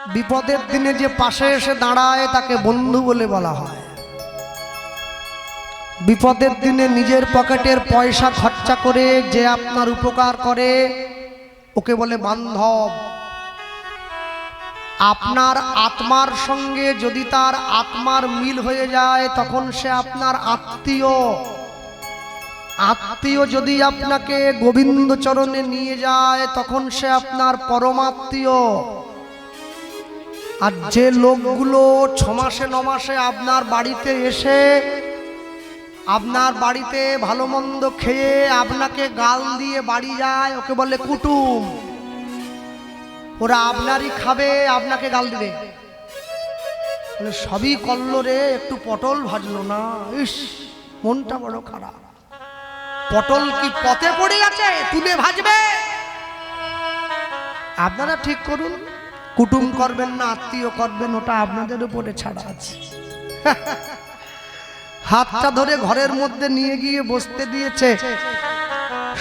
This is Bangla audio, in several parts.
বিপদের দিনে যে পাশে এসে দাঁড়ায় তাকে বন্ধু বলে বলা হয়। বিপদের দিনে নিজের পকেটের পয়সা খরচা করে যে আপনার উপকার করে ওকে বলে বান্ধব। আপনার আত্মার সঙ্গে যদি তার আত্মার মিল হয়ে যায় তখন সে আপনার আত্মীয়। আত্মীয় যদি আপনাকে গোবিন্দ চরণে নিয়ে যায় তখন সে আপনার পরমাত্মীয়। আর যে লোকগুলো 6 মাসে 9 মাসে আপনার বাড়িতে এসে আপনার বাড়িতে ভালো মন্দ খেয়ে আপনাকে গাল দিয়ে বাড়ি যায় ওকে বলে কুটুম। ওরা আপনারই খাবে, আপনাকে গাল দিবে। বলে সবই করলো রে, একটু পটল ভাজলো না, ইস মনটা বড় খারাপ। পটল কি পথে পড়ে আছে তুলে ভাজবে? আপনারা ঠিক করুন, কুটুম করবেন না আত্মীয় করবেন ওটা আপনাদের উপরে ছাড়া আছে। হাতটা ধরে ঘরের মধ্যে নিয়ে গিয়ে বসতে দিয়েছে।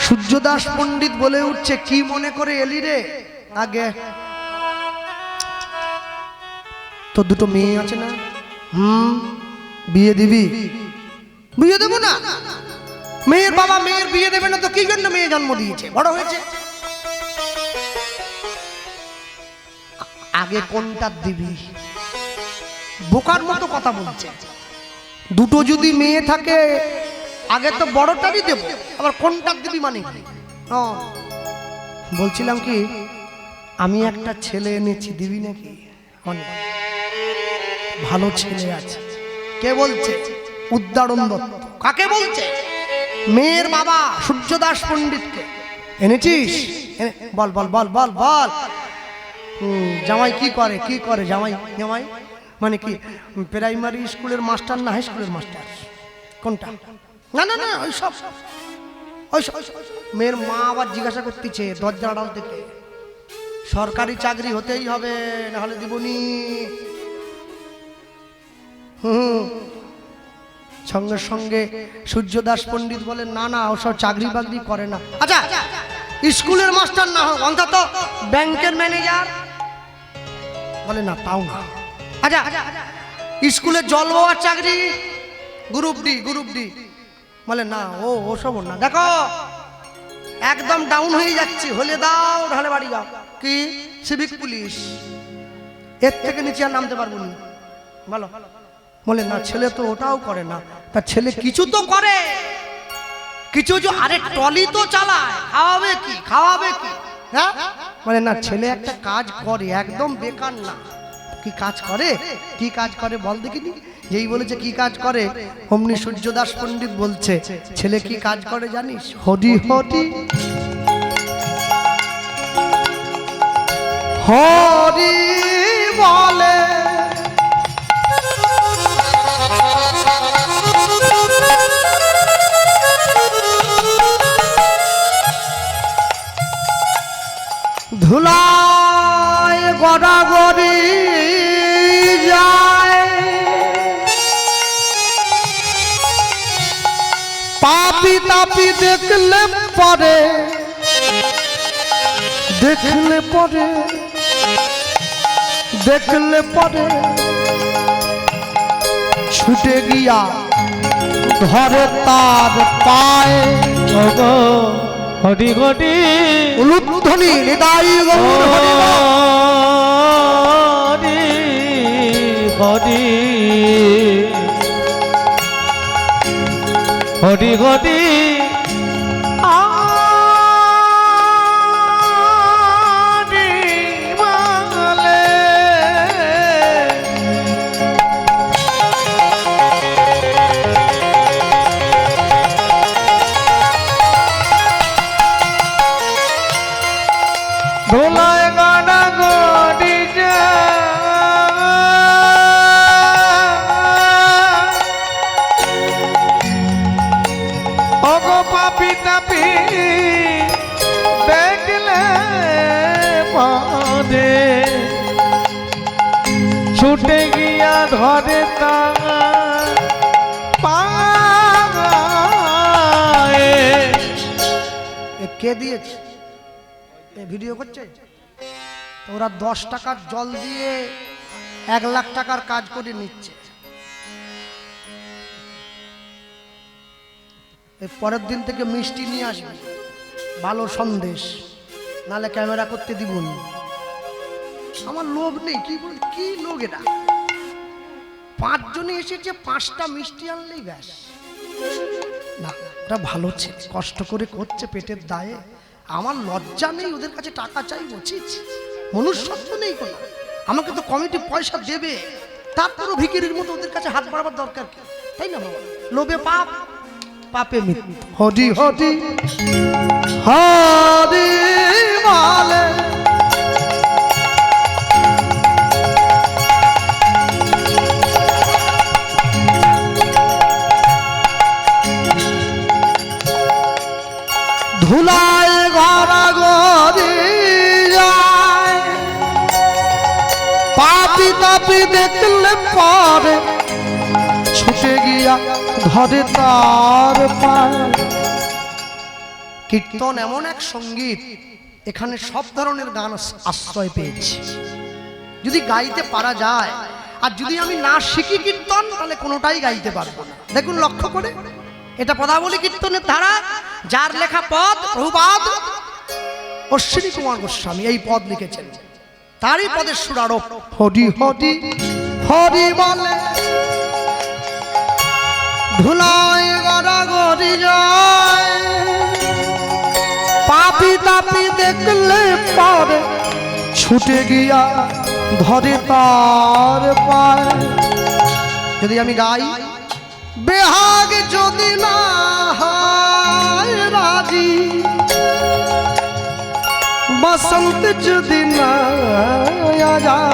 সূর্যদাস পণ্ডিত বলে উঠছে, কি মনে করে এলি রে? আগে তো দুটো মেয়ে আছে না, বিয়ে দিবি? বিয়ে দেবো না? মেয়ের বাবা মেয়ের বিয়ে দেবে না তো কি জন্য মেয়ে জন্ম দিয়েছে, বড় হয়েছে। আগে কোনটা দিবি? বোকার মতো কথা বলছে। দুটো যদি মেয়ে থাকে আগে তো বড়টারই দেব, আবার কোনটা দিবি মানে? বলছিলাম কি আমি একটা ছেলে এনেছি, দিবি নাকি? ভালো ছেলে আছে। কে বলছে? উদ্দারণ দত্ত। কাকে বলছে? মেয়ের বাবা সূর্যদাস পণ্ডিতকে। এনেছিস? বল বল বল বল বল। জামাই কি করে? কি করে জামাই? জামাই মানে কি প্রাইমারি স্কুলের মাস্টার না হাই স্কুলের মাস্টার? কোনটা? না না না ওই সব মেয়ের মা আবার জিজ্ঞাসা করতেছে দরজা আড়াল থেকে, সরকারি চাকরি হতেই হবে নাহলে দিবনি। সঙ্গে সঙ্গে সূর্যদাস পণ্ডিত বলে না না ওসব চাকরি বাকরি করে না। আচ্ছা স্কুলের মাস্টার না হোক অন্তত ব্যাংকের ম্যানেজার? বলে না তাও না। আচ্ছা স্কুলে জল বাওয়ার চাকরি গ্রুপ ডি গ্রুপ ডি? বলে না ওসব না। দেখো একদম ডাউন হয়ে যাচ্ছে, হলে দাও নাহলে বাড়ি যাও। কি সিভিক পুলিশ? এর থেকে নিচে আর নামতে পারবো না। বলো। বলে না ছেলে তো ওটাও করে না। তার ছেলে কিছু তো করে, কিছু আরে টলি তো চালায়, খাওয়াবে কি খাওয়াবে কি? হ্যাঁ বলে না ছেলে একটা কাজ করে, একদম বেকার না। কি কাজ করে? কি কাজ করে বল দেখিনি? যেই বলেছে কি কাজ করে অমনি সূর্যদাস পণ্ডিত বলছে ছেলে কি কাজ করে জানিস? হরি হরি হরি বলে ধুলায় গড়াগড়ি যায়, পাপি তাপি দেখলে পরে দেখলে পরে দেখলে পরে ছুটে গিয়া ধরে তার পায়ে। হরি হরি উলুধ্বনি হৃদয় গৌর হরি হরি হরি হরি ছুটে গিয়া ধরে পায়ে। কে দিয়েছে? ভিডিও করছে ওরা 10 টাকার জল দিয়ে 1 লাখ টাকার কাজ করে নিচ্ছে। এর পরের দিন থেকে মিষ্টি নিয়ে আসবে, ভালো সন্দেশ, নালে ক্যামেরা করতে দিব না। আমার লোভ নেই, কি লোক এটা? 5 জনে এসেছে, 5টা মিষ্টি আনলেই ব্যাস। না, ওরা ভালো ছেলে, কষ্ট করে করছে পেটের দায়ে। আমার লজ্জা নেই ওদের কাছে টাকা চাই, বলছিস মনুষ্যত্ব নেই কোনো। আমাকে তো কমিটি পয়সা দেবে, তারপরও ভিখিরির মতো ওদের কাছে হাত বাড়াবার দরকার কি? তাই না বাবা? লোভে পাপ, পাপে মৃত্যু। হরি হরি হরি বলে ধুলায় গড়াগড়ি যায়, পাপি তাপি দেখলে পরে ছুটে গিয়া ধরে তার পায়। কীর্তন এমন এক সঙ্গীত, এখানে সব ধরনের গান আশ্রয় পেয়েছে। যদি গাইতে পারা যায়, আর যদি আমি না শিখি কীর্তন, তাহলে কোনোটাই গাইতে পারবো না। দেখুন লক্ষ্য করে, এটা পদাবলী কীর্তনের ধারা, যার লেখা পদ প্রভুপাদ অশ্বিনী কুমার গোস্বামী এই পদ লিখেছেন, তারই পদের সুরারোপ। হরি হরি হরি বলে ধুলায় গড়াগড়ি যায়, পাপি তাপি দেখলে পরে ছুটে গিয়া ধরে তার পায়। যদি আমি গাই, বেহাগ যদি না হয় রাজি, বসন্ত যদি না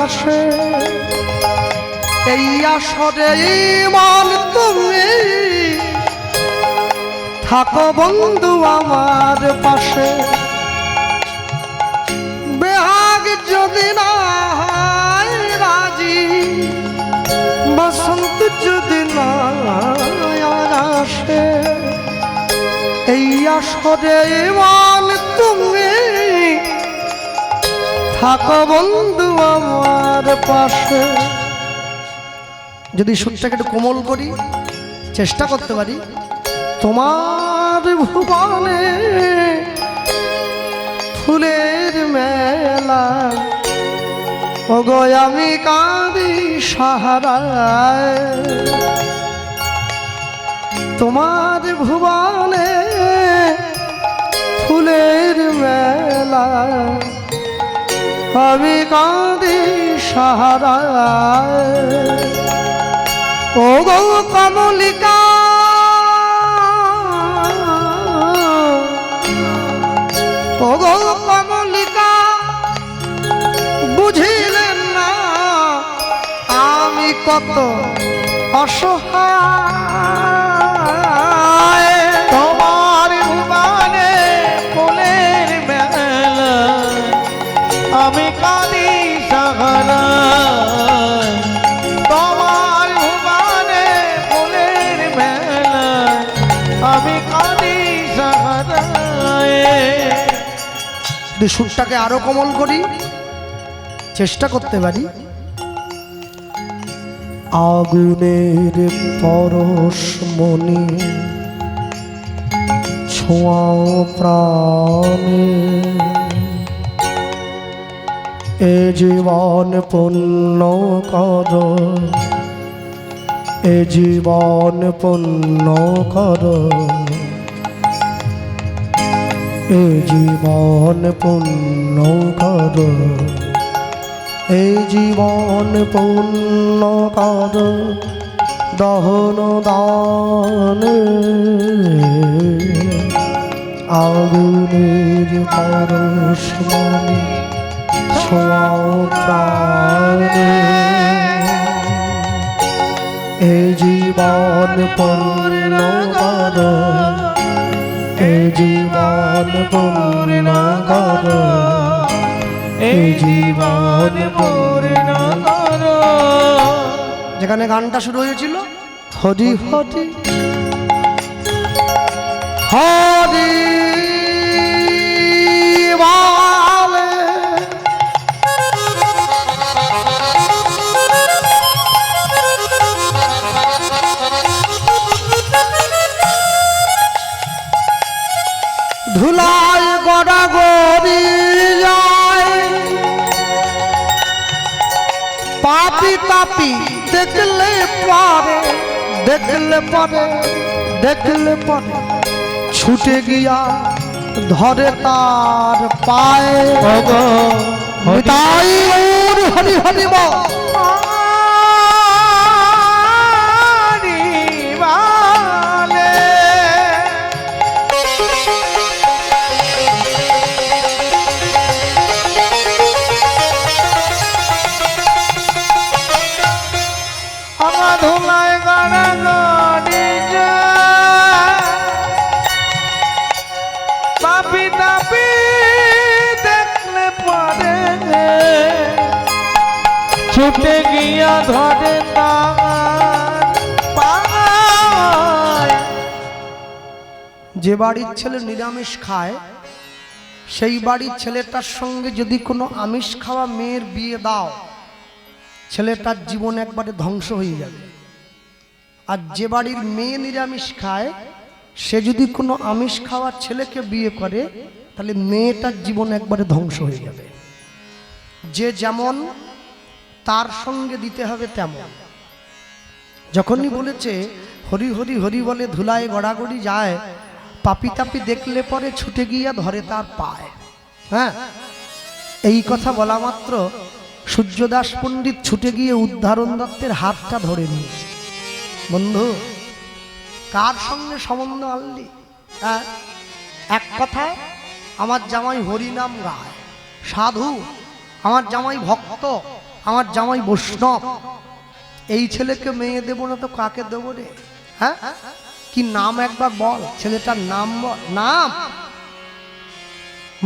আসে, এই আসরে মন তুমি থাকো বন্ধু আমার পাশে। বেহাগ যদি না হয় রাজি, বসন্ত যদি না আসে, এই আসরে মন তুমি থাকো বন্ধু আমার পাশে। যদি সুরটাকে একটু কোমল করি, চেষ্টা করতে পারি, তোমার ভুবনে ফুলের মেলা, ওগো আমি কাঁদি সাহারায়। তোমার ভুবনে ফুলের মেলা, আমি কাঁদি সাহারায়। ওগো কমলিকা, ওগো কমলিকা, বুঝিলেন না আমি কত অসহায়। তোমার ভুবনে ফুলের মেলা, আমি কাঁদি সাহারায়। তোমার ভুবনে ফুলের মেলা, আমি কাঁদি সাহারায়। যদি সুরটাকে আরো কোমল করি, চেষ্টা করতে পারি, আগুনের পরশ মনি ছোঁয়াও প্রাণে, এ জীবন পুণ্য কর, এ জীবন পুণ্য কর, এ জীবন পুণ্য কর, এ জীবন পুণ্য কর, দহন দান আগুনের পরশ মনি ছোঁয়াও প্রাণে, এ জীবন পুণ্য কর, এ জীবন পূর্ণ কর, এ জীবন পূর্ণ কর। যেখানে গানটা শুরু হয়েছিল, হরি হরি হরি বলে পাপি তাপি দেখলে পরে দেখলে পরে দেখলে পরে ছুটে গিয়া ধরে তার পায়ে তাই হরি হরি বল ধুলায় গাড়া গাড়ি পাপি তাপি দেখলে পরে ছুটে গিয়া ধরে তার পায়। যে বাড়ির ছেলে নিরামিষ খায় সেই বাড়ির ছেলেটার সঙ্গে যদি কোনো আমিষ খাওয়া মেয়ের বিয়ে দাও, ছেলেটার জীবন একবারে ধ্বংস হয়ে যাবে। আর যে বাড়ির মেয়ে নিরামিষ খায় সে যদি কোনো আমিষ খাওয়া ছেলেকে বিয়ে করে তাহলে মেয়েটার জীবন একবারে ধ্বংস হয়ে যাবে। যে যেমন তার সঙ্গে দিতে হবে তেমন। যখনই বলেছে হরি হরি হরি বলে ধুলায় গড়াগড়ি যায়, পাপি তাপি দেখলে পরে ছুটে গিয়া ধরে তার পায়। হ্যাঁ, এই কথা বলা মাত্র সূর্যদাস পণ্ডিত ছুটে গিয়ে উদ্ধারণ দত্তের হাতটা ধরে নিয়েছে। বন্ধু, কার সঙ্গে সম্বন্ধ আনলি? হ্যাঁ, এক কথা, আমার জামাই হরিনাম গায়, সাধু, আমার জামাই ভক্ত, আমার জামাই বৈষ্ণব। এই ছেলেকে মেয়ে দেবো না তো কাকে দেবো রে? হ্যাঁ, কি নাম একবার বল, ছেলেটার নাম বল। নাম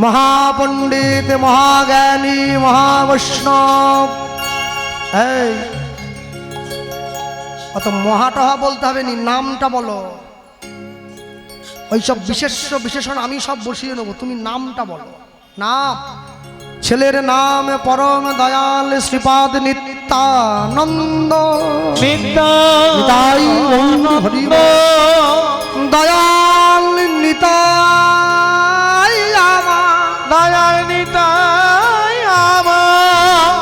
মহাপণ্ডিত, মহাজ্ঞানী, মহাবৈষ্ণব। এই অত মহাটহা বলতে হবে নি, নামটা বলো। ওইসব বিশেষণ আমি সব বসিয়ে নেবো, তুমি নামটা বলো। নাম, ছেলের নাম পরম দয়াল শ্রীপাদ নিত্যানন্দ। নিতাই হরি দয়াল নিতাই আমার, দয়াল নিতাই আমার,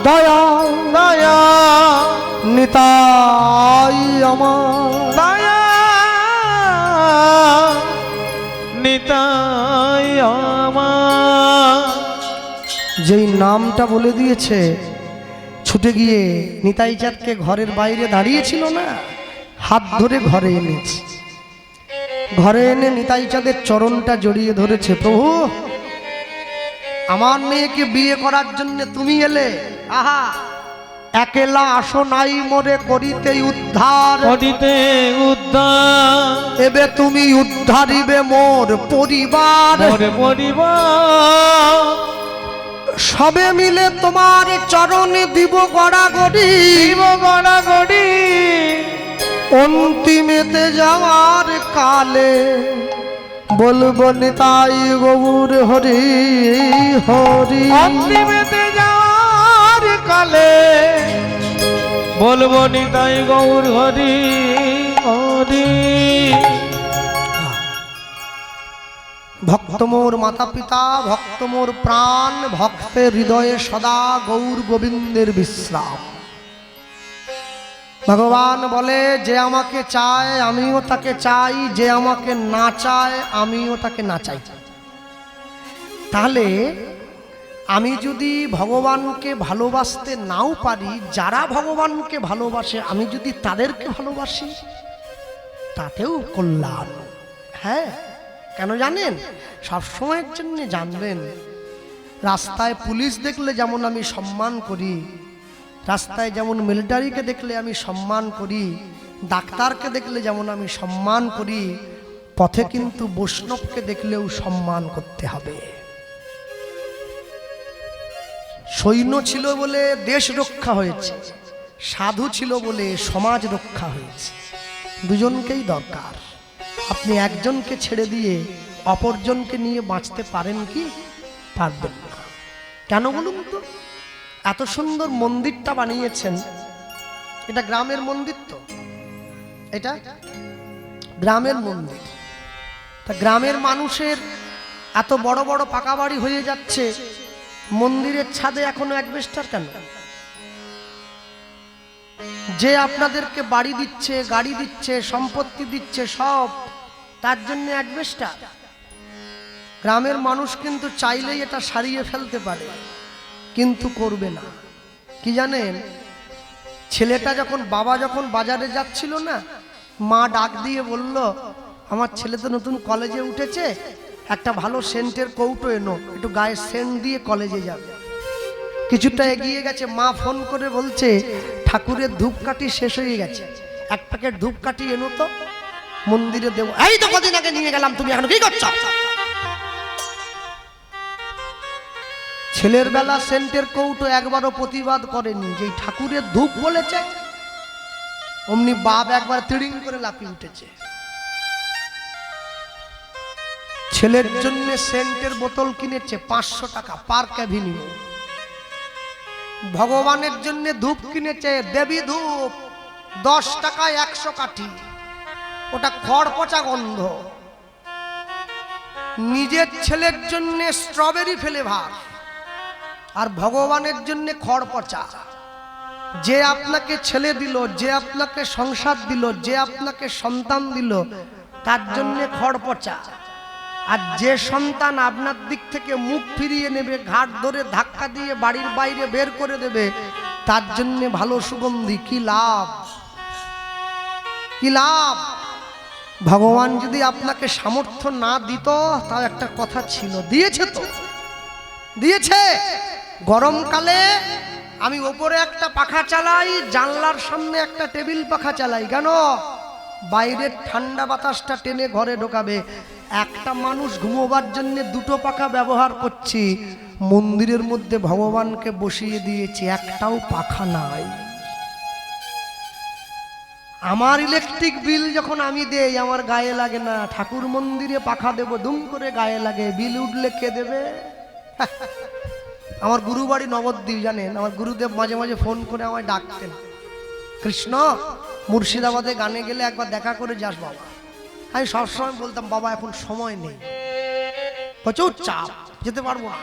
দয়াল দয়া নিতাই আমার, দয়া নিতাই আমার। যেই নামটা বলে দিয়েছে ছুটে গিয়ে নিতাই চাঁদকে ঘরের বাইরে দাঁড়িয়েছিল না, হাত ধরে ঘরে এনেছে। ঘরে এনে নিতাই চাঁদের চরণটা জড়িয়ে ধরেছে। প্রভু, আমার মেয়েকে বিয়ে করার জন্য তুমি এলে, আহা, একেলা আসো নাই মোরে করিতে উদ্ধার, করিতে উদ্ধার, এবে তুমি উদ্ধারিবে মোর পরিবার। মোর পরিবার সবে মিলে তোমার চরণে দিব গড়াগড়ি, দিব গড়াগড়ি। অন্তিমেতে যাওয়ার কালে বলবো নিতাই গৌর হরি হরি। অন্তিমেতে যাওয়ার কালে বলবো নিতাই গৌর হরি হরি। ভক্ত মোর মাতা পিতা, ভক্ত মোর প্রাণ, ভক্তের হৃদয়ে সদা গৌর গোবিন্দের বিশ্রাম। ভগবান বলে, যে আমাকে চায় আমিও তাকে চাই, যে আমাকে না চায় আমিও তাকে না চাই। তাহলে আমি যদি ভগবানকে ভালোবাসতে নাও পারি, যারা ভগবানকে ভালোবাসে আমি যদি তাদেরকে ভালোবাসি, তাতেও কল্যাণ। হ্যাঁ, কেন জানেন? সবসময়ের জন্য জানবেন, রাস্তায় পুলিশ দেখলে যেমন আমি সম্মান করি, রাস্তায় যেমন মিলিটারিকে দেখলে আমি সম্মান করি, ডাক্তারকে দেখলে যেমন আমি সম্মান করি, পথে কিন্তু বৈষ্ণবকে দেখলেও সম্মান করতে হবে। সৈন্য ছিল বলে দেশ রক্ষা হয়েছে, সাধু ছিল বলে সমাজ রক্ষা হয়েছে। দুজনকেই দরকার। আপনি একজনকে ছেড়ে দিয়ে অপরজনকে নিয়ে বাঁচতে পারেন কি? পারবেন না। কেন বলুন তো? এত সুন্দর মন্দিরটা বানিয়েছেন, এটা গ্রামের মন্দির, তো এটা গ্রামের মন্দির। তা গ্রামের মানুষের এত বড় বড় পাকা বাড়ি হয়ে যাচ্ছে, মন্দিরের ছাদে এখনো অ্যাসবেস্টস কেন? যে আপনাদেরকে বাড়ি দিচ্ছে, গাড়ি দিচ্ছে, সম্পত্তি দিচ্ছে, সব তার জন্য অ্যাডভেস্টার। গ্রামের মানুষ কিন্তু চাইলেই এটা সারিয়ে ফেলতে পারে, কিন্তু করবে না। কি জানেন, ছেলেটা বাবা যখন বাজারে যাচ্ছিল না, মা ডাক দিয়ে বলল, আমার ছেলে তো নতুন কলেজে উঠেছে, একটা ভালো সেন্টের কৌটো এনো, একটু গায়ে সেন্ট দিয়ে কলেজে যাবে। কিছুটা এগিয়ে গেছে, মা ফোন করে বলছে, ঠাকুরের ধূপকাঠি শেষ হয়ে গেছে, এক প্যাকেট ধূপকাঠি এনো তো, মন্দিরে দেবো। এই তো কদিন আগে নিয়ে গেলাম, তুমি এখন কি করছো? ছেলের বেলা সেন্টের কৌটো একবারও প্রতিবাদ করেনি, যে ঠাকুরের ধূপ বলেছে, অমনি বাপ একবার তিড়িং করে লাফিয়ে উঠেছে। ছেলের জন্য সেন্টের বোতল কিনেছে 500 টাকা পার ক্যাভিনিউ। ভগবানের জন্য ধূপ কিনেছে, দেবী ধূপ, 10 টাকায় 100 কাঠি, ওটা খড় পচা গন্ধ। নিজের ছেলের জন্য স্ট্রবেরি ফ্লেভার, আর ভগবানের জন্য খড় পচা। যে আপনাকে ছেলে দিল, যে আপনাকে সংসার দিল, যে আপনাকে সন্তান দিল, তার জন্য খড় পচা। আর যে সন্তান আপনার দিক থেকে মুখ ফিরিয়ে নেবে, ঘাট ধরে ধাক্কা দিয়ে বাড়ির বাইরে বের করে দেবে, তার জন্য ভালো সুগন্ধি। কি লাভ, কি লাভ? ভগবান যদি আপনাকে সামর্থ্য না দিত, তাও একটা কথা ছিল, দিয়েছে তো, দিয়েছে। গরমকালে আমি ওপরে একটা পাখা চালাই, জানলার সামনে একটা টেবিল পাখা চালাই। কেন? বাইরের ঠান্ডা বাতাসটা টেনে ঘরে ঢোকাবে। একটা মানুষ ঘুমোবার জন্য 2টো পাখা ব্যবহার করছি, মন্দিরের মধ্যে ভগবানকে বসিয়ে দিয়েছি, একটাও পাখা নাই। আমার ইলেকট্রিক বিল যখন আমি দেই, আমার গায়ে লাগে না। ঠাকুর মন্দিরে পাখা দেব, দুম করে গায়ে লাগে। বিল উঠলে কে দেবে? আমার গুরু বাড়ি নবদ্বীপ, জানেন? আমার গুরুদেব মাঝে মাঝে ফোন করে আমায় ডাকতেন, কৃষ্ণ মুর্শিদাবাদে গানে গেলে একবার দেখা করে যাস বাবা। আমি সবসময় বলতাম, বাবা এখন সময় নেই, প্রচুর চাপ, যেতে পারবো না।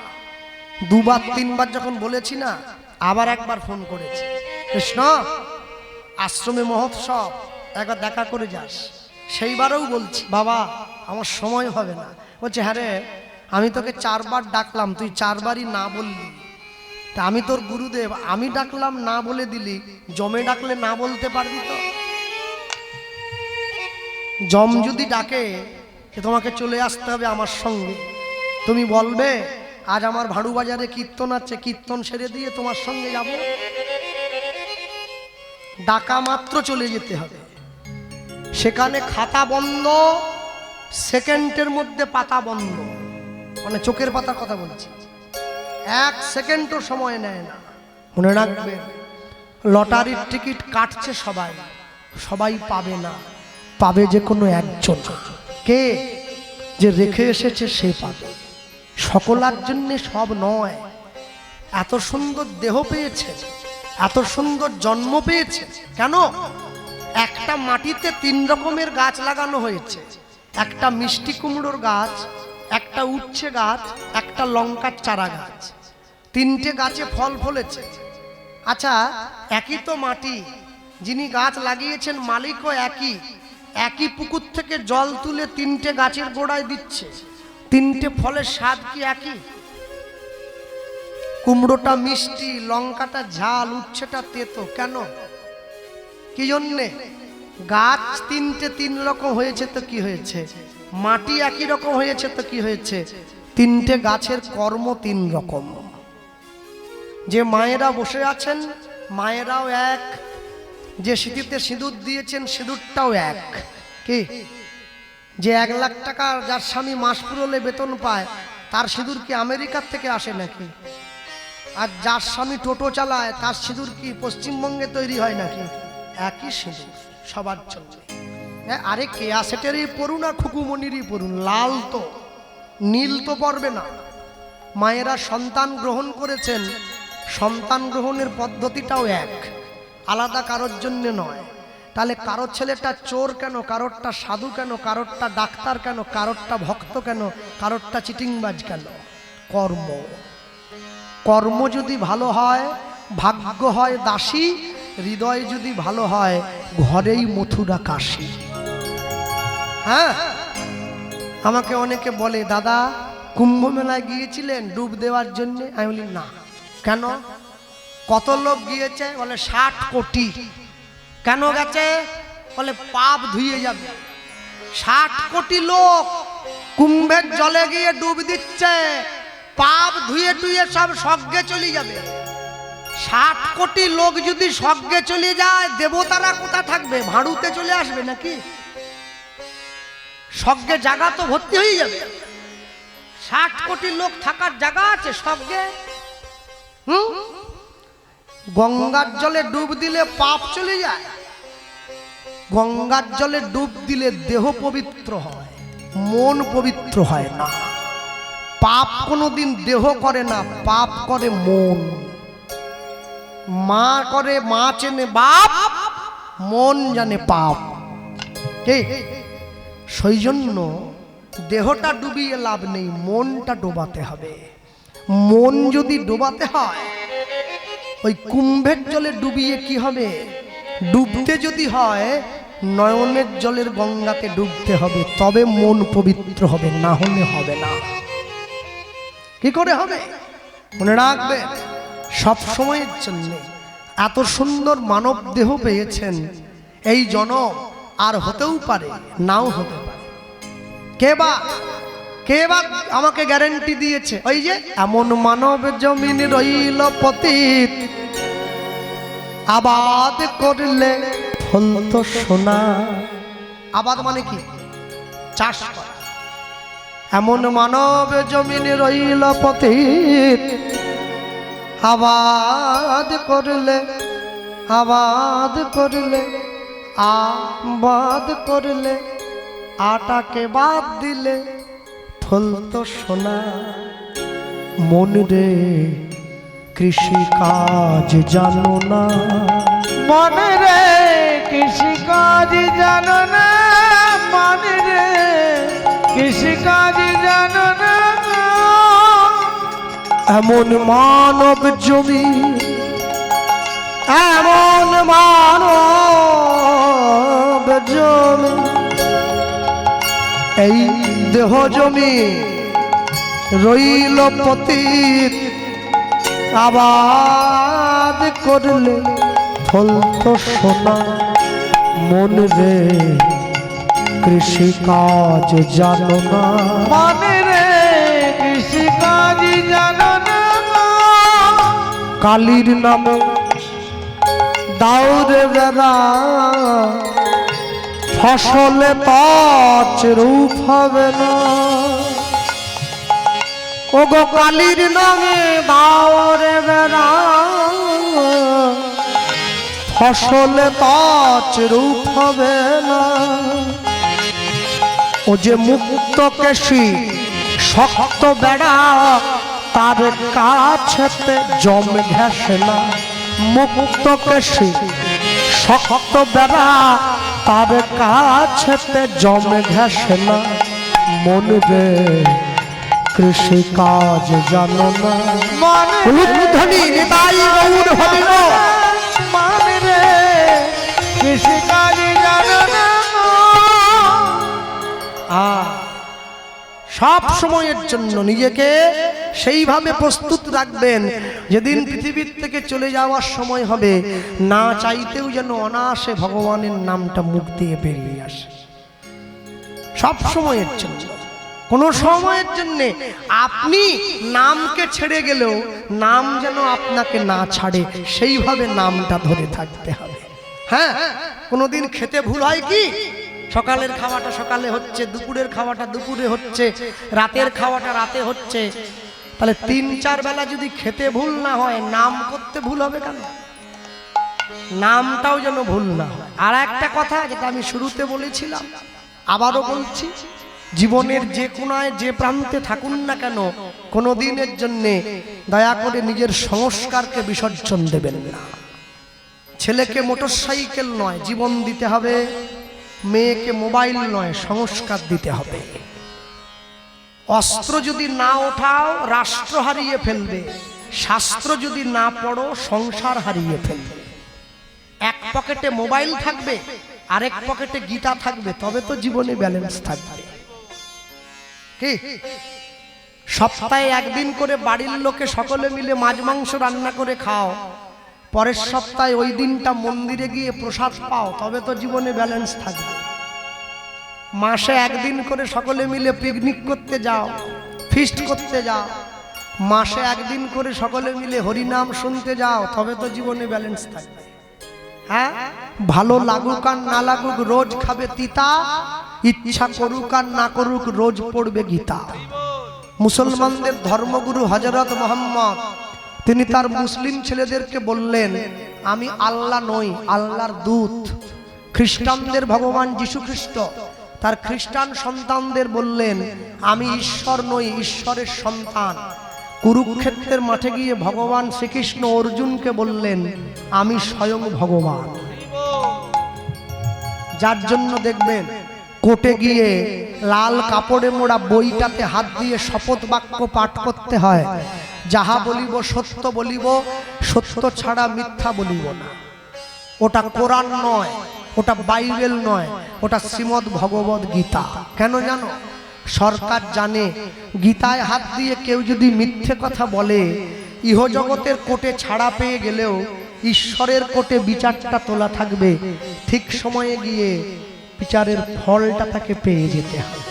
2বার 3বার যখন বলেছি না, আবার একবার ফোন করেছি, কৃষ্ণ আশ্রমে মহোৎসব, একবার দেখা করে যাস। সেইবারেও বলছি, বাবা আমার সময় হবে না। বলছে, হ্যাঁ রে, আমি তোকে 4বার ডাকলাম, তুই 4বারই না বললি। তা আমি তোর গুরুদেব, আমি ডাকলাম না বলে দিলি, জমে ডাকলে না বলতে পারবি তো? জম যদি ডাকে যে তোমাকে চলে আসতে হবে আমার সঙ্গে, তুমি বলবে আজ আমার ভাড়ু বাজারে কীর্তন আছে, কীর্তন সেরে দিয়ে তোমার সঙ্গে যাব? ডাকা মাত্র চলে যেতে হবে। সেখানে খাতা বন্ধ, সেকেন্ডের মধ্যে পাতা বন্ধ, মানে চোখের পাতার কথা বলছি, 1 সেকেন্ডও সময় নেয় না। মনে রাখবেন, লটারির টিকিট কাটছে সবাই, সবাই পাবে না, পাবে যে কোনো একজন। কে? যে রেখে এসেছে সে পাবে। সকলের জন্য সব নয়। এত সুন্দর দেহ পেয়েছে, এত সুন্দর জন্ম পেয়েছে, কেন? একটা মাটিতে 3 রকমের গাছ লাগানো হয়েছে। একটা মিষ্টি কুমড়োর গাছ, একটা উচ্ছে গাছ, একটা লঙ্কার চারা গাছ। 3টে গাছে ফল ফলেছে। আচ্ছা, একই তো মাটি, যিনি গাছ লাগিয়েছেন মালিকও একই। একই পুকুর থেকে জল তুলে 3টে গাছের গোড়ায় দিচ্ছে, 3টে ফলের স্বাদ কি একই? কুমড়োটা মিষ্টি, লঙ্কাটা ঝাল, উচ্ছেটা তেতো। কেন? কি জন্যে? গাছ 3টে 3 রকম হয়েছে তো কি হয়েছে? মাটি একই রকম হয়েছে তো কি হয়েছে? 3টে গাছের কর্ম 3 রকম। যে মায়েরা বসে আছেন, মায়েরাও এক। যে সিঁথিতে সিঁদুর দিয়েছেন, সিঁদুরটাও এক। কি? যে 1 লাখ টাকা যার স্বামী মাস পুরোলে বেতন পায়, তার সিঁদুর কি আমেরিকার থেকে আসে নাকি? আর যার স্বামী টোটো চালায়, তার সিঁদুর কি পশ্চিমবঙ্গে তৈরি হয় নাকি? একই সিঁদুর সবার জন্য। আরে কেয়া সেটেরই পড়ুন আর খুকুমণিরই পড়ুন, লাল তো, নীল তো পড়বে না। মায়েরা সন্তান গ্রহণ করেছেন, সন্তান গ্রহণের পদ্ধতিটাও এক, আলাদা কারোর জন্য নয়। তাহলে কারোর ছেলেটা চোর কেন, কারোরটা সাধু কেন, কারোরটা ডাক্তার কেন, কারোরটা ভক্ত কেন, কারোরটা চিটিংবাজ কেন? কর্ম। কর্ম যদি ভালো হয়, ভাগ্য হয় দাসী, হৃদয় যদি ভালো হয় ঘরেই মথুরা কাশী। হ্যাঁ, আমাকে অনেকে বলে দাদা কুম্ভ মেলায় গিয়েছিলেন ডুব দেওয়ার জন্য? আমি বলি না। কেন? কত লোক গিয়েছে? বলে 60 কোটি। কেন গেছে? বলে পাপ ধুয়ে যাবে। 60 কোটি লোক কুম্ভের জলে গিয়ে ডুব দিচ্ছে, পাপ ধুয়ে টুয়ে সব স্বর্গে চলে যাবে। 60 কোটি লোক যদি স্বর্গে চলে যায়, দেবতারা কোথা থাকবে? ভাড়ুতে চলে আসবে নাকি? স্বর্গে জায়গা তো ভর্তি হয়ে যাবে। 60 কোটি লোক থাকার জায়গা আছে স্বর্গে? গঙ্গার জলে ডুব দিলে পাপ চলে যায়? গঙ্গার জলে ডুব দিলে দেহ পবিত্র হয়, মন পবিত্র হয় না। পাপ কোনোদিন দেহ করে না, পাপ করে মন। মা করে, মা চেনে বাপ, মন জানে পাপ। ঠিক সেই জন্য দেহটা ডুবিয়ে লাভ নেই, মনটা ডোবাতে হবে। মন যদি ডোবাতে হয়, ওই কুম্ভের জলে ডুবিয়ে কি হবে? ডুবতে যদি হয় নয়নের জলের গঙ্গাতে ডুবতে হবে, তবে মন পবিত্র হবে, না হলে হবে না। কি করে হবে? মনে রাখবে, সব সময়ের জন্য এত সুন্দর মানব দেহ পেয়েছেন, এই জনম আর হতেও পারে, নাও হতে পারে। কে বা আমাকে গ্যারান্টি দিয়েছে? ওই যে এমন মানব জমিন রইল পতিত, আবাদ করলে ফল তো সোনা। আবাদ মানে কি? চাষ করা। এমন মানব জমিন রইল পতিত, আবাদ করলে, আবাদ করলে, আবাদ করলে, আটাকে বাদ দিলে ফল তো সোনা। মন রে কৃষি কাজ জানো না, মনে রে কৃষি কাজ জানো না, মনে রে কৃষি কাজ জানো না। এমন মানব জমি, এমন মানব জমি, এই দেহ জমি রইল পতিত, আবাদ করলে ফল তো সোনা। মন রে কৃষি কাজ জানো না, মনে রে কৃষি কাজ জানো না। কালীর নামে দাউরে বেড়া, ফসলে পাঁচ রূপ হবে না। ও গো কালীর নামে দাউরে বেড়া, ফসলে পাঁচ রূপ হবে না। ও যে মুক্ত কেশী শক্ত বেড়া, তার কাছেতে জম ঘেঁষে না। মুক্ত কেশী শক্ত বেড়া, তার কাছেতে জম ঘেঁষে না। মন রে কৃষি কাজ জানো না, ধনী নিতাই গৌর হরিণ। মনে রে কৃষি কাজ জানো না। সব সময়ের জন্য নিজেকে সেইভাবে প্রস্তুত রাখবেন, যেদিন পৃথিবীর থেকে চলে যাওয়ার সময় হবে, না চাইতেও যেন অনায়াসে ভগবানের নামটা মুখ দিয়ে বেরিয়ে আসে। সব সময়ের জন্য, কোন সময়ের জন্য আপনি নামকে ছেড়ে গেলেও নাম যেন আপনাকে না ছাড়ে, সেইভাবে নামটা ধরে থাকতে হবে। হ্যাঁ, কোনোদিন খেতে ভুল হয় কি? সকালের খাওয়াটা সকালে হচ্ছে, দুপুরের খাওয়াটা দুপুরে হচ্ছে, রাতের খাওয়াটা রাতে হচ্ছে। তাহলে 3-4 বেলা যদি খেতে ভুল না হয়, নাম করতে ভুল হবে কেন? নামটাও যেন ভুল না হয়। আর একটা কথা যেটা আমি শুরুতে বলেছিলাম, আবারও বলছি, জীবনের যে কোনায় যে প্রান্তে থাকুন না কেন, কোনো দিনের জন্যে দয়া করে নিজের সংস্কারকে বিসর্জন দেবেন না। ছেলেকে মোটরসাইকেল নয় জীবন দিতে হবে, মেয়েকে মোবাইল নয় সংস্কার দিতে হবে। অস্ত্র যদি না ওঠাও রাষ্ট্র হারিয়ে ফেলবে, শাস্ত্র যদি না পড়ো সংসার হারিয়ে ফেলবে। পকেটে মোবাইল থাকবে, আরেক পকেটে গীতা থাকবে, তবে তো জীবনে ব্যালেন্স থাকবে। কি সপ্তাহে একদিন করে বাড়ির লোকে সকলে মিলে মাছ মাংস রান্না করে খাও, পরের সপ্তাহে ওই দিনটা মন্দিরে গিয়ে প্রসাদ পাও, তবে তো জীবনে ব্যালেন্স থাকবে। মাসে একদিন করে সকলে মিলে পিকনিক করতে যাও, ফিস্ট করতে যাও, মাসে একদিন করে সকলে মিলে হরিনাম শুনতে যাও, তবে তো জীবনে ব্যালেন্স থাকবে। হ্যাঁ, ভালো লাগুক আর না লাগুক রোজ খাবে তিতা, ইচ্ছা করুক আর না করুক রোজ পড়বে গীতা। মুসলমানদের ধর্মগুরু হযরত মুহাম্মদ তিনি তার মুসলিম ছেলেদেরকে বললেন, আমি আল্লাহ নই, আল্লাহর দূত। খ্রিস্টানদের ভগবান যীশু খ্রিস্ট তার খ্রিস্টান সন্তানদের বললেন, আমি ঈশ্বর নই, ঈশ্বরের সন্তান। কুরুক্ষেত্রের মাঠে গিয়ে ভগবান শ্রীকৃষ্ণ অর্জুনকে বললেন, আমি স্বয়ং ভগবান। যার জন্য দেখবেন কোর্টে গিয়ে লাল কাপড়ে মোড়া বইটাতে হাত দিয়ে শপথ বাক্য পাঠ করতে হয়, যাহা বলিব সত্য বলিব, সত্য ছাড়া মিথ্যা বলিব না। ওটা কোরআন নয়, ওটা বাইবেল নয়, ওটা শ্রীমদ্ ভগবদ গীতা। কেন জানো? সরকার জানে গীতায় হাত দিয়ে কেউ যদি মিথ্যে কথা বলে, ইহজগতের কোর্টে ছাড়া পেয়ে গেলেও ঈশ্বরের কোর্টে বিচারটা তোলা থাকবে, ঠিক সময়ে গিয়ে বিচারের ফলটা তাকে পেয়ে যেতে হবে।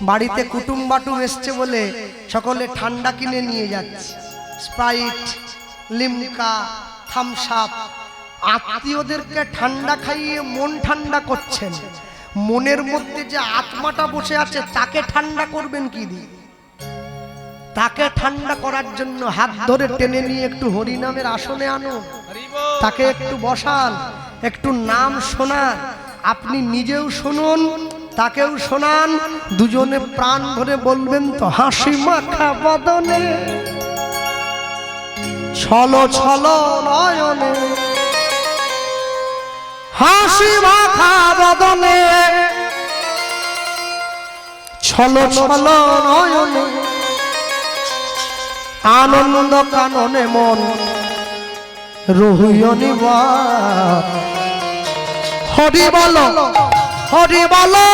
বাড়িতে কুটুম বাটুম এসছে বলে সকলে ঠান্ডা কিনে নিয়ে যাচ্ছে, স্প্রাইট, লিমকা, থামস আপ। আত্মীয়দেরকে ঠান্ডা খাইয়ে মন ঠান্ডা করছেন, মনের মধ্যে যে আত্মাটা বসে আছে তাকে ঠান্ডা করবেন কি দিয়ে? তাকে ঠান্ডা করার জন্য হাত ধরে টেনে নিয়ে একটু হরিনামের আসনে আনুন, তাকে একটু বসান, একটু নাম শোনান, আপনি নিজেও শুনুন, তাকেও শোনান, দুজনে প্রাণ ভরে বলবেন তো, হাসি মাখা বদনে ছলো ছলো নয়নে, হাসি মাখা বদনে ছলো ছলো নয়নে, আনন্দ কাননে মন রহিয়নি বা। হরি বলো হরি বলো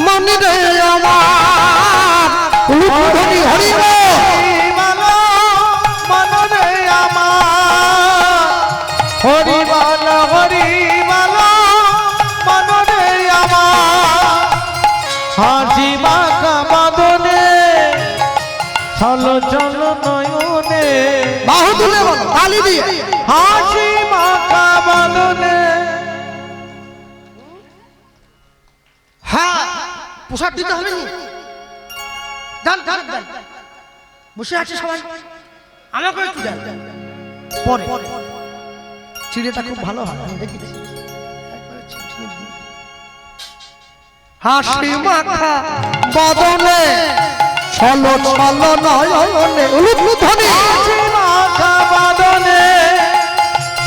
মনি রে আমার, হরি হরি বলো মন রে আমার, হরি বলো হরি বলো মন রে আমার, হাসি মাখা বদনে চলো চলো নয়নে, বাহু তুলে বলো তালি দিয়ে, হাসি মাখা বদনে। হ্যাঁ, পোশাক দিতে হবে নি? দেন দেন দেন, বসে আছে সবাই, আমাকে একটু দেন। পরে চিড়েটা খুব ভালো হয়, আমি দেখেছি। হাসি মাখা বদনে ছলো ছলো নয়নে, উলুধ্বনি, হাসি মাখা বদনে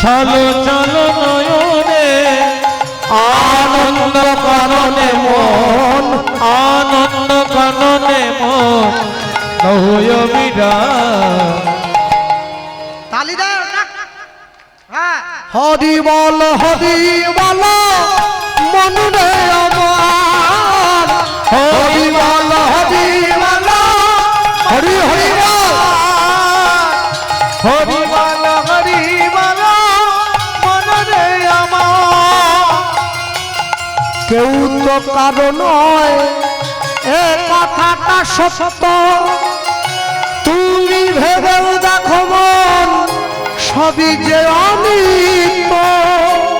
চলো চলো নয়নে, আনন্দ কাননে মন, আনন্দ কাননে মন নয় বিরাট। তালি দাও। হ্যাঁ, হরি বল মন রে আমার, হরি বল হরি হরি বল, হরি বল হরি বল মন রে আমার। কেউ তো কারো নয় এ কথাটা সত্য, তুমি ভেবেও দেখো মন সবই যে অনিত্য।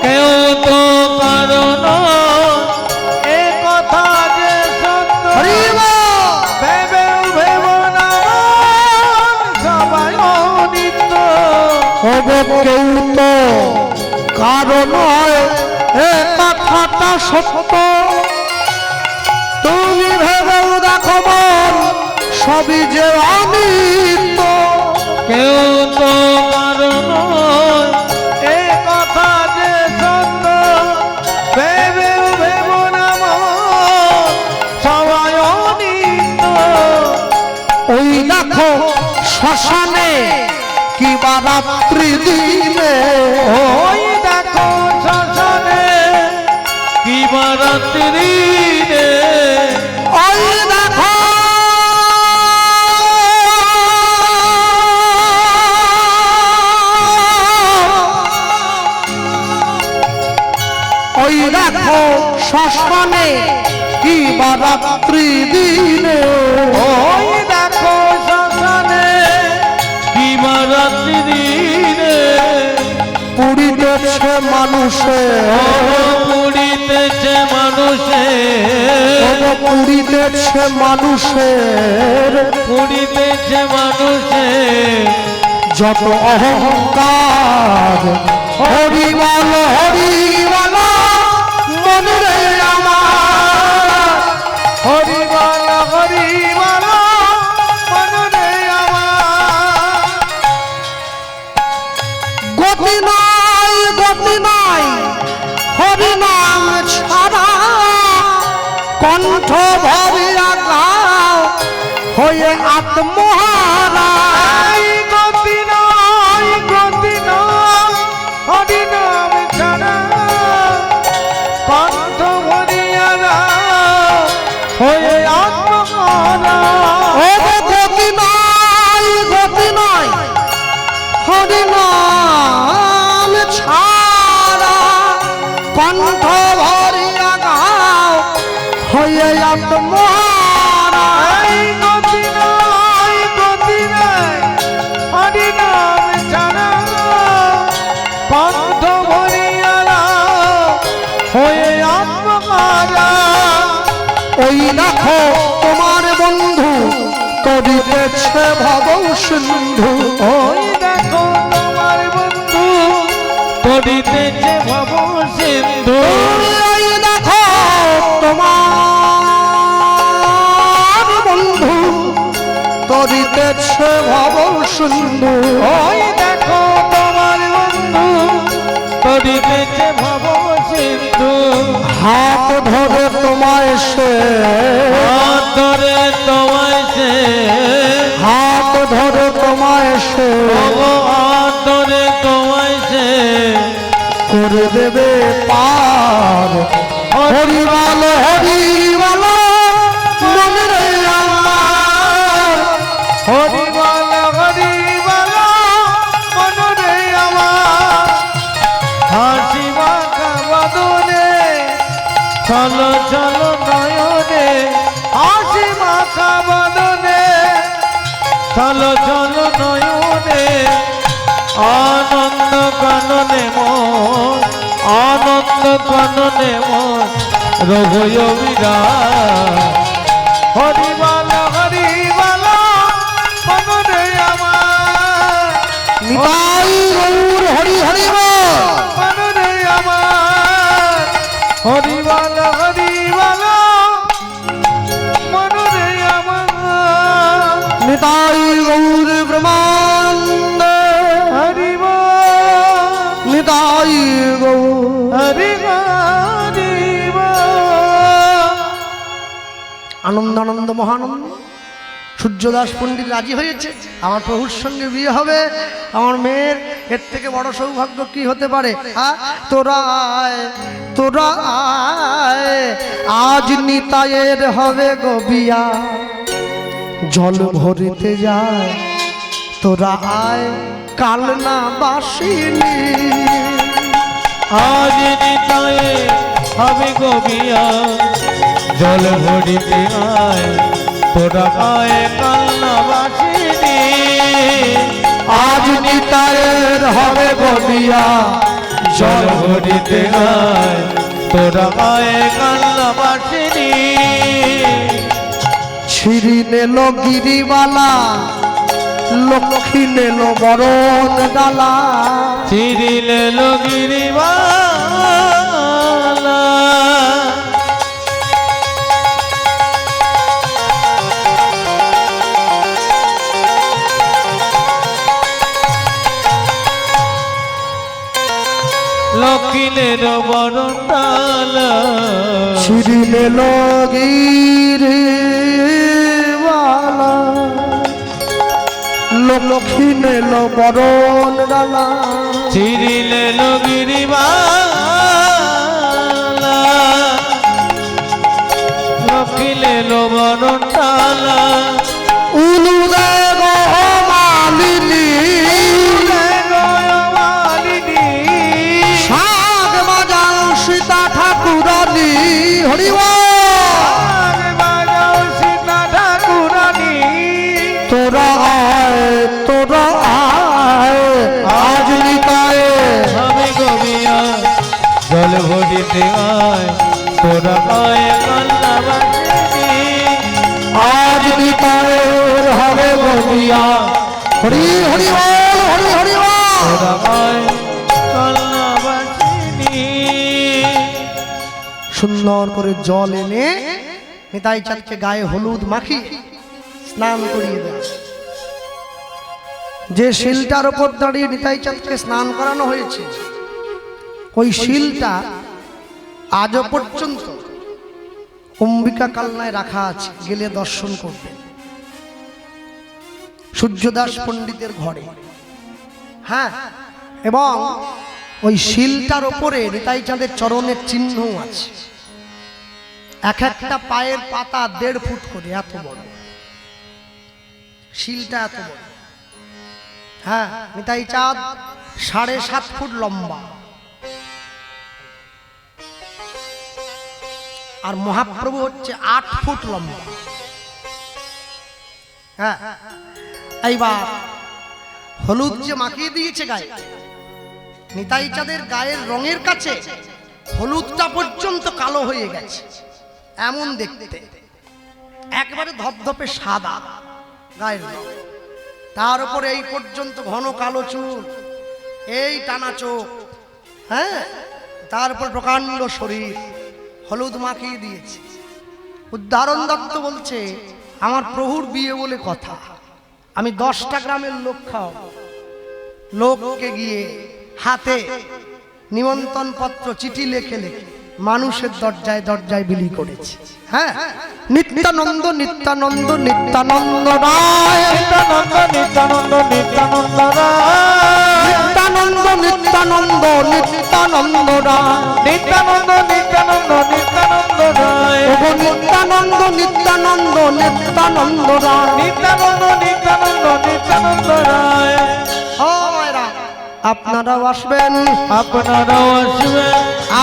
কেউ তো কারণ এ কথা যে সত্য, হরি বল। ভেবেও ভেব না সবাই অনিত্য। ওগো কেউ তো কারো নয় এ কথাটা সত্য, তুমি ভেবেও দেখো মন সবই যে অনিত্য। কেউ তো কারণ এ কথা যে সত্য, ভেবেও ভেব না সবাই অনিত্য। ওই দেখো শ্মশানে কিবা রাত্রি দিনে, ওই রাত্রি রে ওই দেখো ওই দেখো শ্মশানে কি রাত্রি দিনে ওই দেখো শ্মশানে কি রাত্রি রে পুড়িতেছে মানুষে পুড়িতেছে মানুষে পুড়িতেছে মানুষের পুড়িতেছে মানুষে যত অহংকার হরিবল হরিবল মনে আমার হরিবল হরিবল মনে আমার গতি নাই হরিনাম ছাড়া কণ্ঠ ভরিয়া গাও হয়ে আত্মহারা গতি নাই হরিনাম ছাড়া কণ্ঠ ভরিয়া দাও হয়ে আত্মহারা ও গতি নাই হরিনাম ছাড়া কণ্ঠ ভরিয়া গাও হয়ে আত্মহারা গতি নাই হরিনাম ছাড়া কণ্ঠ ভরিয়া দাও হয়ে আত্মহারা ওই দেখো তোমার বন্ধু করিতেছে ভব সিন্ধু ওই দেখো তোমার বন্ধু করিতেছে ভব সিন্ধু ওই দেখো তোমার বন্ধু করিতেছে ভব সিন্ধু ওই দেখো তোমার বন্ধু করিতেছে ভব সিন্ধু হাত ধরে তোমায় সে হাত ধরে তোমায় সে হাত ধরে তোমায় সে হাত ধরে তোমায় সে করে দেবে পার হরিবল হরিবল মনে রে আমার হরিবল হরিবল মনে আমার হাসি মাখা বদনে চলো চলো নয়নে হাসি মাখা বদনে চলো চলো নয়নে আনন্দ কাননে মন আনন্দ কাননে মন রঘুয় বিরাট হরিবল হরিবল মনে আমার নিতাই গৌর হরি হরি মনে আমার হরিবল হরিবল মনে আমার নিতাই গৌর ব্রহ্মানন্দ হরিবল নিতাই গৌর আনন্দ আনন্দ মহানন্দ সূর্যদাস পণ্ডিত রাজি হয়েছে আমার প্রভুর সঙ্গে বিয়ে হবে আমার মেয়ের এর থেকে বড় সৌভাগ্য কি হতে পারে তোরা আয় তোরা আয় আজ নিতাইয়ের হবে গো বিয়া জল ভরিতে যায় তোরা আয় কাল না বাসিনি আজ নিতায়ে হবে গোবিয়া জল ভরিতে আয় তোরা পায়ে কান্না বাসিনি আজ নিতাইয়ের হবে গো বিয়া জল ভরিতে আয় তোরা পায়ে কান্না বাসিনি ছিড়ি নেল গিরিবালা লক্ষ্মী নেল বরণ ডালা চিরিলে লগিরিবালা লক্ষ্মীনের বরণডালা ছিড়ি নেল গিরিবালা লক্ষ্মী নেল বরণ ডালা চিরিলে লগিরিবালা এলো বরণ তালা উলুদে গো মালিনী মালিনী শাক বাজাও সীতা ঠাকুরানী হরিব বাজাও সীতা ঠাকুরানী তোরা আয় আজ নিতায় আমি গবিয়া জল ভরিতে আয় তোরা আয় কান্না বাসিনী আজ নিতায় হবে গবিয়া হরি হরি বল হরি হরি বল তোরা আয় কান্না বাসিনী সুন্দর করে জল এনে নিতাই চাঁদকে গায়ে হলুদ মাখি স্নান করিয়ে দেয়। যে শিলটার উপর দাঁড়িয়ে নিতাই চাঁদকে স্নান করানো হয়েছে ওই শিলটা আজও পর্যন্ত অম্বিকা কালনায় রাখা আছে, গেলে দর্শন করবে। সূর্যদাস পণ্ডিতের ঘরে, হ্যাঁ, এবং ওই শিলটার ওপরে নিতাই চাঁদের চরণের চিহ্ন আছে। এক একটা পায়ের পাতা 1.5 ফুট করে, এত বড় শিলটা, এত বড়। হ্যাঁ, নিতাই চাঁদ 7.5 ফুট লম্বা, আর মহাপ্রভু হচ্ছে 8 ফুট লম্বা। হ্যাঁ, এইবার হলুদ যে মাখিয়ে দিয়েছে গায়ে, নিতাই চাঁদের গায়ের রঙের কাছে হলুদটা পর্যন্ত কালো হয়ে গেছে, এমন দেখতে, একবারে ধপধপে সাদা গায়ের রং। তার উপরে এই পর্যন্ত ঘন কালো চুল, এই টানা চোখ, হ্যাঁ, তারপর প্রকাণ্ড শরীর, হলুদ মাখিয়ে দিয়েছে। উদাহরণ দত্ত বলছে, আমার প্রভুর বিয়ে বলে কথা, আমি 10টা গ্রামের লোক খাওয়াবো, লোককে গিয়ে হাতে নিমন্ত্রণ পত্র চিঠি লেখে লেখে মানুষের দরজায় দরজায় বিলি করেছে। হ্যাঁ, নিত্যানন্দ নিত্যানন্দ নিত্যানন্দ রায়, নিত্যানন্দ নিত্যানন্দ নিত্যানন্দ নিত্যানন্দ নিত্যানন্দ নিত্যানন্দ রায়, নিত্যানন্দ নিত্যানন্দ নিত্যানন্দ রায়, ওগো নিত্যানন্দ নিত্যানন্দ নিত্যানন্দ রায়, নিত্যানন্দ নিত্যানন্দ নিত্যানন্দ রায়। ও মায়েরা, আপনারাও আসবেন, আপনারাও আসবেন,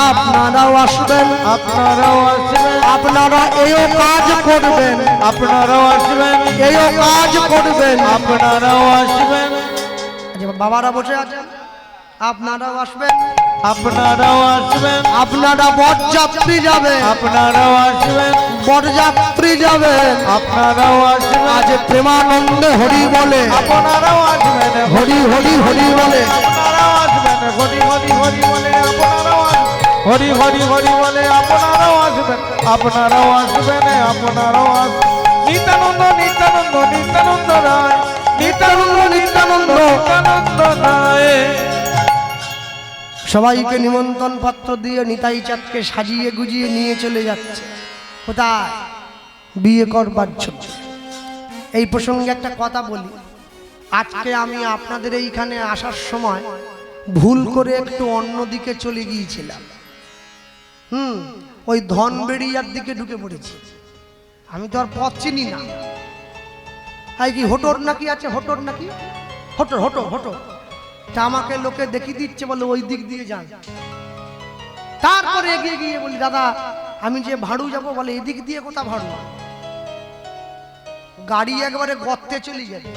আপনারাও আসবেন, আপনারাও আসবেন, আপনারা এও কাজ করবেন, আপনারাও আসবেন, এও কাজ করবেন। আপনারাও আসবেন, আচ্ছা, বাবারা বসে আছেন, আপনারাও আসবেন, আপনারাও আসবেন, আপনারা বরযাত্রী যাবেন, আপনারাও আসবেন, বরযাত্রী যাবেন। আপনারাও আসবেন, আজ প্রেমানন্দে হরি বলে, আপনারাও আসবেন, হরি হরি হরি বলে, আপনারাও আসবেন, হরি হরি হরি বলে আপনারাও আসবেন, হরি হরি হরি বলে আপনারাও আসবেন, আপনারাও আসবেন, আপনারাও আসবেন। নিত্যানন্দ নিত্যানন্দ নিত্যানন্দ রায়, নিত্যানন্দ নিত্যানন্দ নিত্যানন্দ রায়। সবাইকে নিমন্ত্রণ পত্র দিয়ে নিতাই চাঁদকে সাজিয়ে গুজিয়ে নিয়ে চলে যাচ্ছে। কোথায়? বিয়ে করবার জন্য। এই প্রসঙ্গে একটা কথা বলি, আজকে আমি আপনাদের এইখানে আসার সময় ভুল করে একটু অন্যদিকে চলে গিয়েছিলাম। ওই ধনবেড়িয়ার দিকে ঢুকে পড়েছি। আমি তো আর পথ চিনি না। হাই কি হোটর নাকি আছে, হোটর নাকি, হোটর হোটর হোটর, তা আমাকে লোকে দেখিয়ে দিচ্ছে, বলে ওই দিক দিয়ে যান। তারপরে এগিয়ে গিয়ে বলি, দাদা আমি যে ভাড়ু যাব, বলে এদিক দিয়ে কোথা ভাড়ু, গাড়ি একবারে গর্তে চলে যাবে,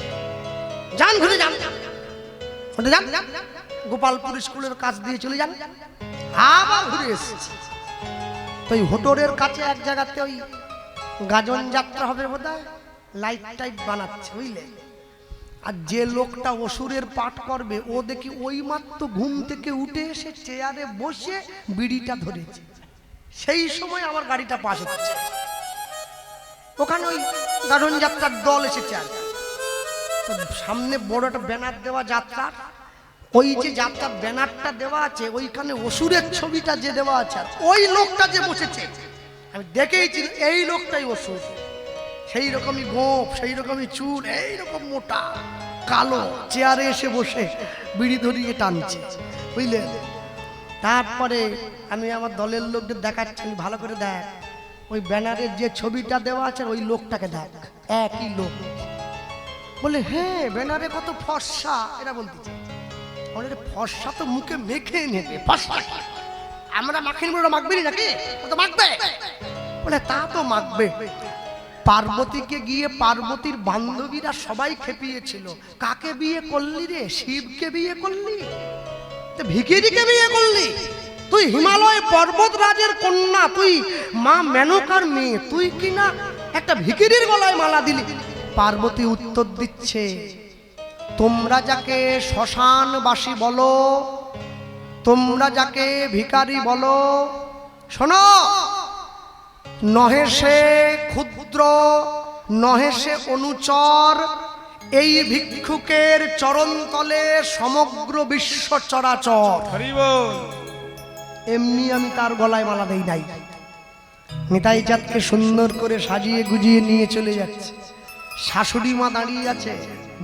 যান ঘুরে যান, ওটা যান, গোপালপুর স্কুলের কাছ দিয়ে চলে যান। আবার ঘুরে এসেছি, তো ওই হোটরের কাছে এক জায়গাতে ওই গাজন যাত্রা হবে বোধহয়, লাইট টাইট বানাচ্ছে, বুঝলে। আর যে লোকটা অসুরের পাঠ করবে, ও দেখি ওই মাত্র ঘুম থেকে উঠে এসে চেয়ারে বসে বিড়িটা ধরেছে। সেই সময় আমার গাড়িটা পাশ হচ্ছে, ওখানে ওই গাজন যাত্রার দল এসেছে। আর সামনে বড় একটা ব্যানার দেওয়া যাত্রার, ওই যে যাত্রার ব্যানারটা দেওয়া আছে, ওইখানে অসুরের ছবিটা যে দেওয়া আছে, ওই লোকটা যে বসেছে আমি দেখেইছি, এই লোকটাই অসুর। সেই রকমই গোপ, সেই রকমই চুল, এইরকম মোটা কালো, চেয়ারে এসে বসে বিড়ি ধরিয়ে টানছে, বুঝলেন। তারপরে আমি আমার দলের লোকদের দেখাচ্ছি, ভালো করে দেখ, ওই ব্যানারের যে ছবিটা দেওয়া আছে ওই লোকটাকে দেখ, একই লোক। বলে হ্যাঁ ব্যানারে কত ফর্সা, এরা বলতেছে। আমাদের ফর্সা তো মুখে মেখে নেবে, ফর্সা আমরা মাখিনি ওরা মাখবে নাকি, ও তো মাখবে। বলে তা তো মাখবে। পার্বতীকে গিয়ে পার্বতীর বান্ধবীরা সবাই খেপিয়েছিল, কাকে বিয়ে করলি রে? শিবকে বিয়ে করলি? তো ভিখিরিকে বিয়ে করলি? তুই হিমালয় পর্বতরাজের কন্যা, তুই মা মেনকার মেয়ে, তুই কিনা একটা ভিখিরির গলায় মালা দিলি। পার্বতী উত্তর দিচ্ছে, তোমরা যাকে শ্মশানবাসী বলো, তোমরা যাকে ভিখারি বলো, শোনো, নহে সে ক্ষুদ্র নহে সে অনুচর, এই ভিক্ষুকের চরণতলে সমগ্র বিশ্ব চরাচর। এমনি আমি তার গলায় মালা দেই নাই। নিতাই চাঁদকে সুন্দর করে সাজিয়ে গুজিয়ে নিয়ে চলে যাচ্ছে। শাশুড়ি মা দাঁড়িয়ে আছে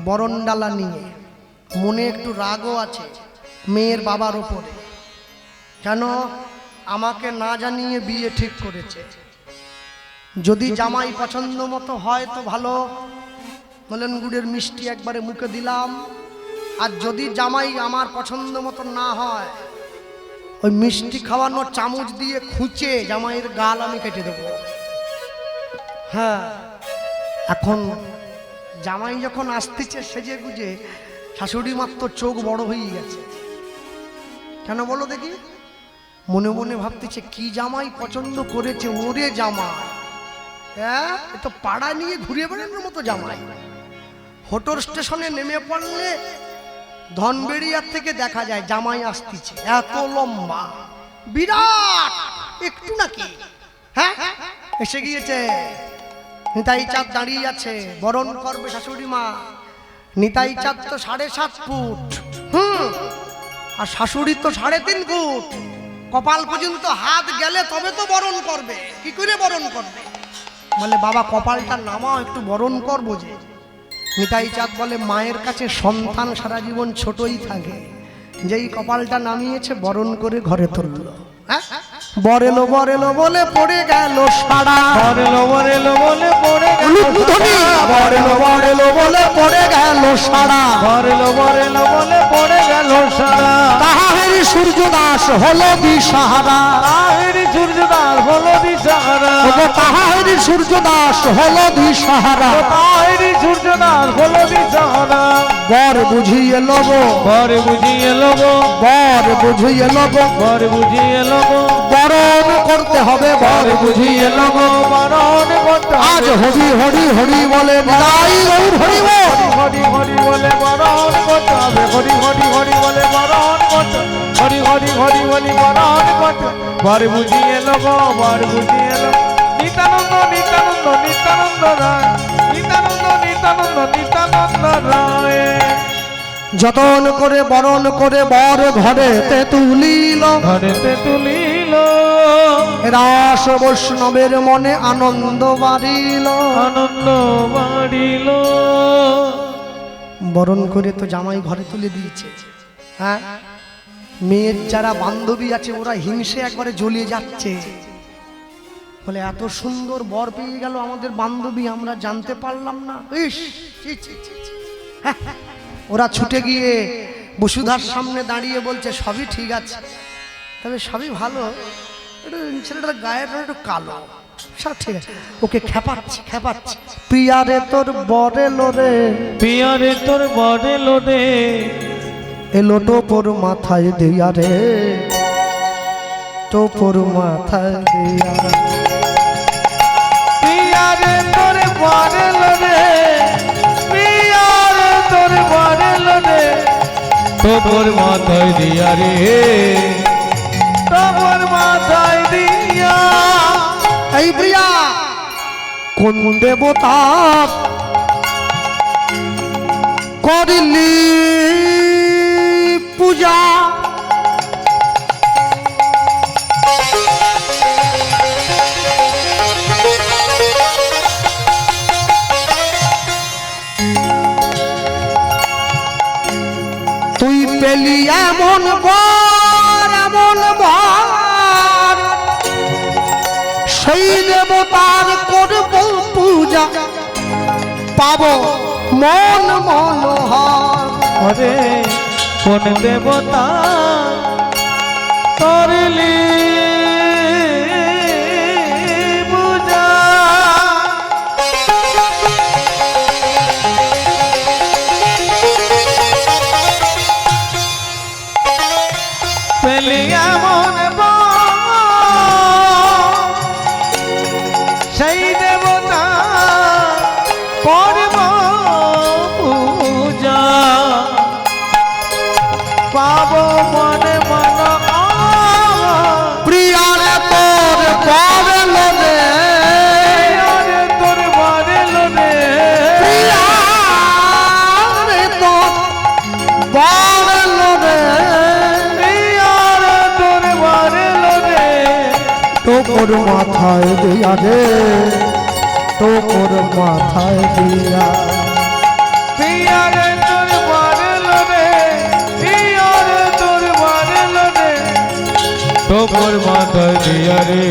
বরণডালা নিয়ে, মনে একটু রাগও আছে মেয়ের বাবার ওপরে। কেন আমাকে না জানিয়ে বিয়ে ঠিক করেছে, যদি জামাই পছন্দ মতো হয় তো ভালো, বলেন গুড়ের মিষ্টি একবারে মুখে দিলাম, আর যদি জামাই আমার পছন্দ মতো না হয়, ওই মিষ্টি খাওয়ানোর চামচ দিয়ে খুঁচে জামাইয়ের গাল আমি কেটে দেব। হ্যাঁ, এখন জামাই যখন আসতেছে সেজে গুজে, শাশুড়ি মাত্র চোখ বড় হয়ে গেছে। কেন বলো দেখি? মনে মনে ভাবতেছে কি জামাই পছন্দ করেছে, ওরে জামাই, হ্যাঁ এ তো পাড়া নিয়ে ঘুরিয়ে বেড়ানোর মতো জামাই। হোটল স্টেশনে নেমে পড়লে ধনবেড়িয়ার থেকে দেখা যায় জামাই আসতেছে, এত লম্বা বিরাট, একটু নাকি। হ্যাঁ এসে গিয়েছে, নিতাই চাঁদ দাঁড়িয়ে আছে, বরণ করবে শাশুড়ি মা। নিতাই চাঁদ তো 7.5 ফুট, আর শাশুড়ি তো 3.5 ফুট। কপাল পর্যন্ত হাত গেলে তবে তো বরণ করবে, কি করে বরণ করবে? বলে বাবা কপালটা নামাও, একটু বরণ করবো যে। নিতাই চাঁদ বলে মায়ের কাছে সন্তান সারা জীবন ছোটই থাকে, যেই কপালটা নামিয়েছে বরণ করে ঘরে তুললো। বরেলো বরেলো বলে পড়ে গেল সারা, বরেলো বরেলো বলে পড়ে গেল বরেলো বরেলো বলে পড়ে গেল সারা, বরেলো বরেলো বলে পড়ে গেল সারা। তাহারি সূর্যদাস হলো দিশাহারা, তাহেরি সূর্যদাস হলো দিশাহারা, তাহারি সূর্যদাস হলো দিশাহারা, তাহেরি সূর্যদাস হলো দিশাহারা। বর বুঝিয়ে লব, বর বুঝিয়ে লব, বর বুঝিয়ে লব, বর বুঝিয়ে লব, বরণ করতে হবে, বর বুঝিয়ে লব। বরণ করতে হবে। আজ হরি হরি হরি বলে নিতাই গৌর হরি বল, হরি হরি বলে বরণ করতে হবে, হরি হরি হরি বলে বরণ করতে হবে, হরি হরি হরি বলে বরণ করতে হবে। বর বুঝিয়ে লব, বর বুঝিয়ে লব। নিত্যানন্দ নিত্যানন্দ নিত্যানন্দ রায়, নিত্যানন্দ নিত্যানন্দ নিত্যানন্দ রায়। যতন করে বরণ করে বর ঘরেতে তুলিল, ঘরেতে তুলিল, রাস বৈষ্ণবের মনে আনন্দ বাড়িল, আনন্দ বাড়িল। বরণ করে তো জামাই ঘরে তুলে দিয়েছে। হ্যাঁ, মেয়ের যারা বান্ধবী আছে ওরা হিংসে একবারে জ্বলিয়ে যাচ্ছে, বলে এত সুন্দর বর পেয়ে গেল আমাদের বান্ধবী, আমরা জানতে পারলাম না। ইস, ছি, ছি, ছি, ছি। হ্যাঁ, ওরা ছুটে গিয়ে বসুধার সামনে দাঁড়িয়ে বলছে সবই ঠিক আছে, তবে সবই ভালো, একটু ছেলেটার গায়ের রং একটু কালো, সব ঠিক আছে। ওকে খেপাচ্ছে খেপাচ্ছে, প্রিয়ারে তোর বরে লোরে, পিয়ারে তোর বরে লোরে, এলো টোপর মাথায় দিয়া রে, টোপর মাথায় দিয়া। পিয়ারে তোর বরে লোরে, পিয়ারে তোর বরে লোরে, তোর মাথায় দিয়া রে, তোর মাথায় দিয়া। এই প্রিয়া কোন দেবতা করিলি পূজা, তুই পেলি এমন বর, এমন বর, সেই দেব পাবো মন মনোহর। ওরে কোন দেবতা করলি পূজা পেলি এমন সেই দেবতা করব পূজা পাবো মনে মন প্রিয়ারে তোর বারেল রে, আরে তোর বারেল রে প্রিয়ারে তোর বারেল রে, আরে তোর বারেল রে তোর মাথায় দিয়া রে, তোর মাথায় দিয়া। পিয়ারে তোর বারেল রে পিয়ারে তোর বারেল রে তোর মাথা দিয়া রে